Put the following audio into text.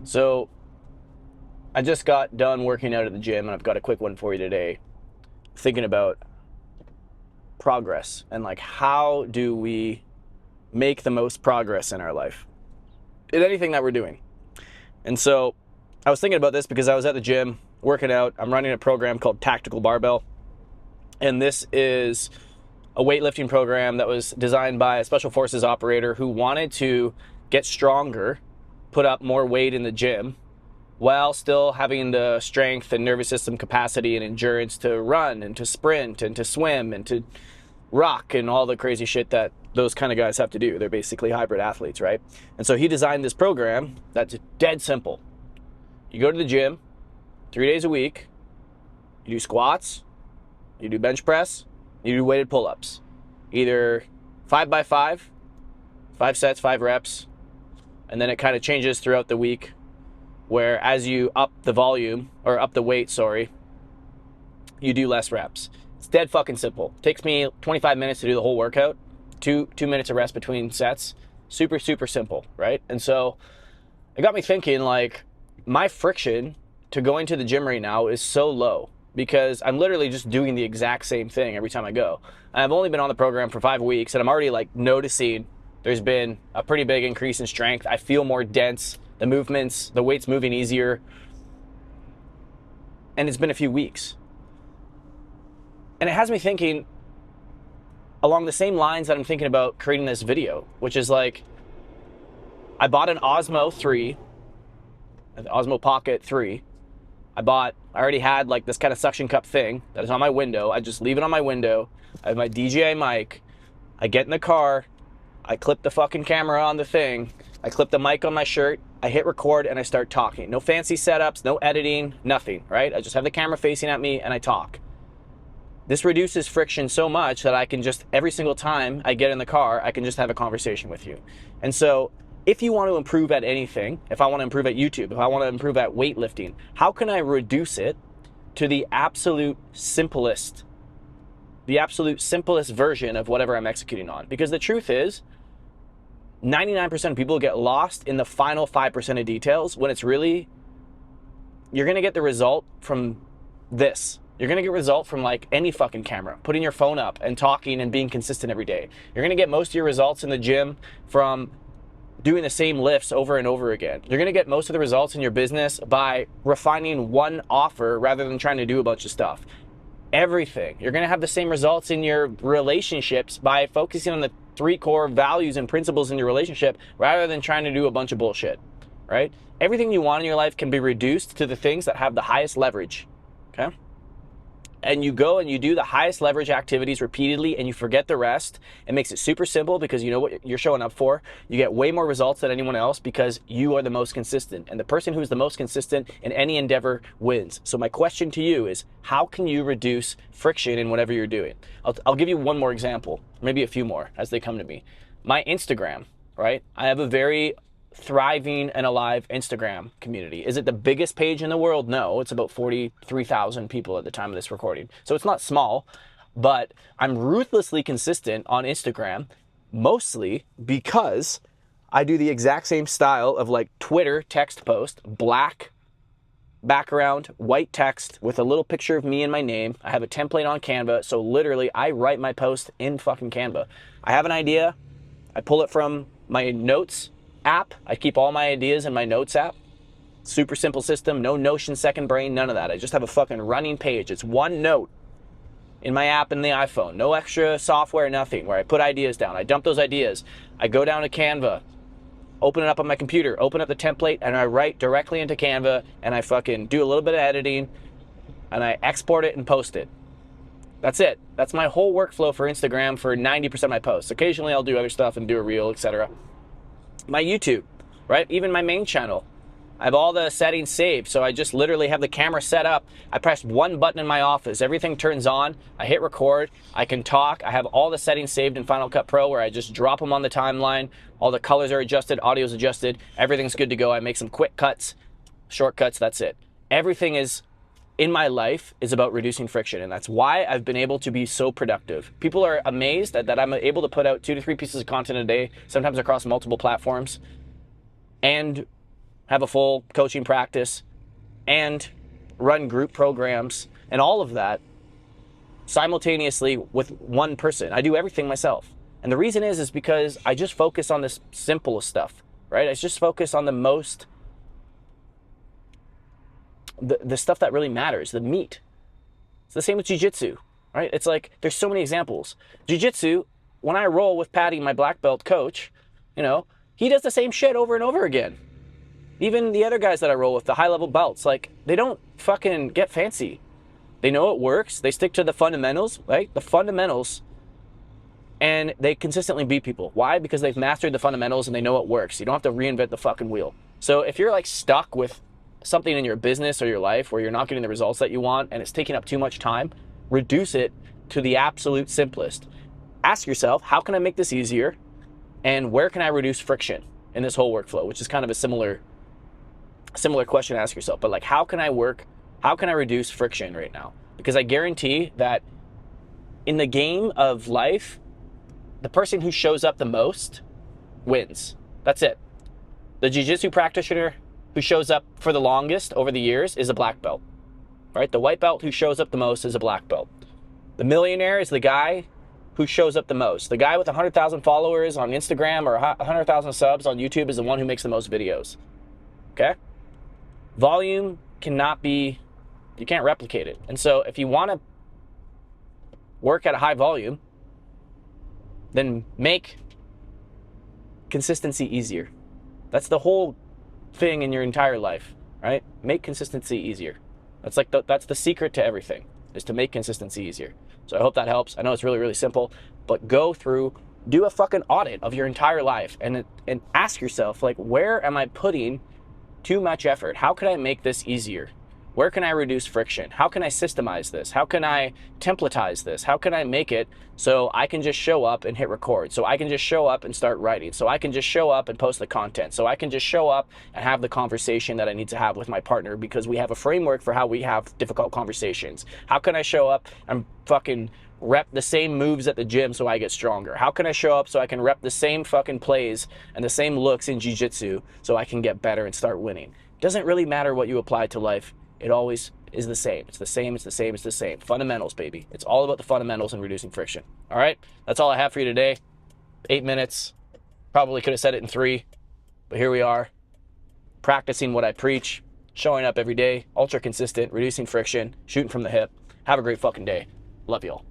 So I just got done working out at the gym, and I've got a quick one for you today. Thinking about progress and like how do we make the most progress in our life in anything that we're doing. And so I was thinking about this because I was at the gym working out. I'm running a program called Tactical Barbell, and this is a weightlifting program that was designed by a special forces operator who wanted to get stronger, put up more weight in the gym, while still having the strength and nervous system capacity and endurance to run and to sprint and to swim and to rock and all the crazy shit that those kind of guys have to do. They're basically hybrid athletes, right? And so he designed this program that's dead simple. You go to the gym 3 days a week, you do squats, you do bench press, you do weighted pull-ups. Either 5x5, 5 sets, 5 reps, and then it kind of changes throughout the week, where as you up the volume, or up the weight, sorry, you do less reps. It's dead fucking simple. Takes me 25 minutes to do the whole workout, two minutes of rest between sets. Super, super simple, right? And so it got me thinking, like, my friction to going to the gym right now is so low because I'm literally just doing the exact same thing every time I go. And I've only been on the program for 5 weeks, and I'm already like noticing there's been a pretty big increase in strength. I feel more dense, the movements, the weight's moving easier, and it's been a few weeks. And it has me thinking along the same lines that I'm thinking about creating this video, which is like, I bought an Osmo 3, an Osmo Pocket 3. I already had like this kind of suction cup thing that is on my window. I just leave it on my window. I have my DJI mic. I get in the car. I clip the fucking camera on the thing. I clip the mic on my shirt. I hit record and I start talking. No fancy setups, no editing, nothing, right? I just have the camera facing at me and I talk. This reduces friction so much that I can just, every single time I get in the car, I can just have a conversation with you. And so if you want to improve at anything, if I want to improve at YouTube, if I want to improve at weightlifting, how can I reduce it to the absolute simplest version of whatever I'm executing on? Because the truth is, 99% of people get lost in the final 5% of details when it's really, you're going to get the result from this. You're going to get a result from like any fucking camera, putting your phone up and talking and being consistent every day. You're going to get most of your results in the gym from doing the same lifts over and over again. You're going to get most of the results in your business by refining one offer rather than trying to do a bunch of stuff. Everything. You're going to have the same results in your relationships by focusing on the 3 core values and principles in your relationship rather than trying to do a bunch of bullshit, right? Everything you want in your life can be reduced to the things that have the highest leverage, okay? And you go and you do the highest leverage activities repeatedly and you forget the rest. It makes it super simple because you know what you're showing up for. You get way more results than anyone else because you are the most consistent. And the person who's the most consistent in any endeavor wins. So my question to you is, how can you reduce friction in whatever you're doing? I'll give you one more example, maybe a few more as they come to me. My Instagram, right? I have a very thriving and alive Instagram community. Is it the biggest page in the world? No, it's about 43,000 people at the time of this recording. So it's not small, but I'm ruthlessly consistent on Instagram, mostly because I do the exact same style of like Twitter text post, black background, white text with a little picture of me and my name. I have a template on Canva. So literally I write my post in fucking Canva. I have an idea. I pull it from my notes app. I keep all my ideas in my notes app. Super simple system, no Notion, Second Brain, none of that. I just have a fucking running page. It's one note in my app in the iPhone. No extra software, nothing, where I put ideas down. I dump those ideas. I go down to Canva, open it up on my computer, open up the template, and I write directly into Canva, and I fucking do a little bit of editing, and I export it and post it. That's it. That's my whole workflow for Instagram for 90% of my posts. Occasionally I'll do other stuff and do a reel, etc. My YouTube, right? Even my main channel. I have all the settings saved, so I just literally have the camera set up. I press one button in my office. Everything turns on. I hit record. I can talk. I have all the settings saved in Final Cut Pro where I just drop them on the timeline. All the colors are adjusted, audio's adjusted. Everything's good to go. I make some quick cuts, shortcuts, that's it. Everything is in my life is about reducing friction, and that's why I've been able to be so productive. People are amazed that I'm able to put out 2 to 3 pieces of content a day, sometimes across multiple platforms, and have a full coaching practice, and run group programs and all of that simultaneously with one person. I do everything myself. And the reason is because I just focus on this simplest stuff, right? I just focus on the most, the stuff that really matters, the meat. It's the same with jiu-jitsu, right? It's like, there's so many examples. Jiu-jitsu, when I roll with Patty, my black belt coach, you know, he does the same shit over and over again. Even the other guys that I roll with, the high-level belts, like, they don't fucking get fancy. They know it works. They stick to the fundamentals, right? The fundamentals, and they consistently beat people. Why? Because they've mastered the fundamentals and they know it works. You don't have to reinvent the fucking wheel. So if you're like stuck with something in your business or your life where you're not getting the results that you want and it's taking up too much time, reduce it to the absolute simplest. Ask yourself, how can I make this easier? And where can I reduce friction in this whole workflow? Which is kind of a similar question to ask yourself. But like, how can I reduce friction right now? Because I guarantee that in the game of life, the person who shows up the most wins. That's it. The jiu-jitsu practitioner who shows up for the longest over the years is a black belt, right? The white belt who shows up the most is a black belt. The millionaire is the guy who shows up the most. The guy with 100,000 followers on Instagram or 100,000 subs on YouTube is the one who makes the most videos, okay? Volume cannot be, you can't replicate it. And so if you want to work at a high volume, then make consistency easier. That's the whole thing in your entire life, right? Make consistency easier. That's like that's the secret to everything, is to make consistency easier. So I hope that helps. I know it's really, really simple, but go through, do a fucking audit of your entire life and ask yourself, like, where am I putting too much effort? How can I make this easier? Where can I reduce friction? How can I systemize this? How can I templatize this? How can I make it so I can just show up and hit record? So I can just show up and start writing. So I can just show up and post the content. So I can just show up and have the conversation that I need to have with my partner because we have a framework for how we have difficult conversations. How can I show up and fucking rep the same moves at the gym so I get stronger? How can I show up so I can rep the same fucking plays and the same looks in jiu-jitsu so I can get better and start winning? It doesn't really matter what you apply to life. It always is the same. It's the same, it's the same, it's the same. Fundamentals, baby. It's all about the fundamentals and reducing friction. All right? That's all I have for you today. 8 minutes. Probably could have said it in 3, but here we are. Practicing what I preach, showing up every day, ultra consistent, reducing friction, shooting from the hip. Have a great fucking day. Love y'all.